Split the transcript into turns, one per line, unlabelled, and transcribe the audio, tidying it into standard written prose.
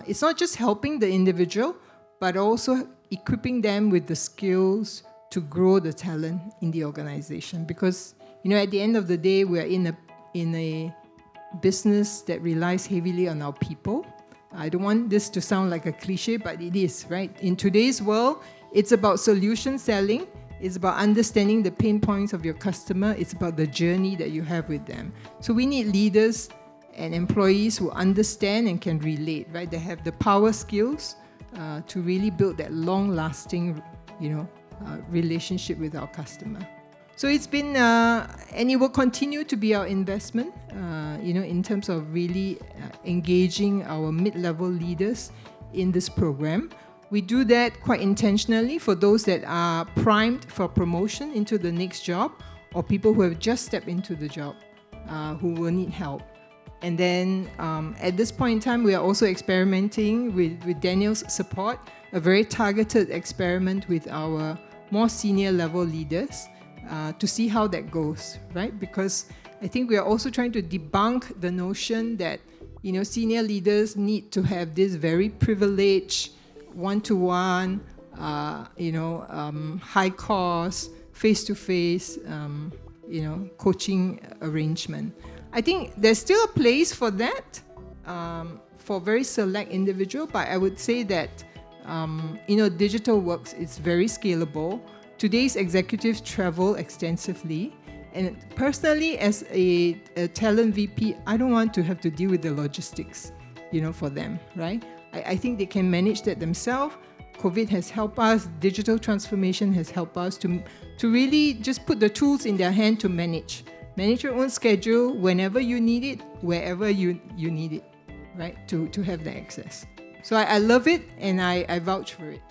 It's not just helping the individual, but also equipping them with the skills to grow the talent in the organization. Because, at the end of the day, we're in a business that relies heavily on our people. I don't want this to sound like a cliche, but it is, right? In today's world, it's about solution selling. It's about understanding the pain points of your customer. It's about the journey that you have with them. So we need leaders and employees who understand and can relate, right? They have the power skills to really build that long-lasting, relationship with our customer. So it's been, and it will continue to be our investment, in terms of really engaging our mid-level leaders in this program. We do that quite intentionally for those that are primed for promotion into the next job, or people who have just stepped into the job, who will need help. And then at this point in time, we are also experimenting with Daniel's support, a very targeted experiment with our more senior level leaders to see how that goes, right? Because I think we are also trying to debunk the notion that, senior leaders need to have this very privileged, one-to-one, high cost, face-to-face, coaching arrangement. I think there's still a place for that, for very select individual, but I would say that, digital works, it's very scalable. Today's executives travel extensively. And personally, as a talent VP, I don't want to have to deal with the logistics, for them, right? I think they can manage that themselves. COVID has helped us. Digital transformation has helped us to really just put the tools in their hand to manage. Manage your own schedule whenever you need it, wherever you need it, right? To have the access. So I love it, and I vouch for it.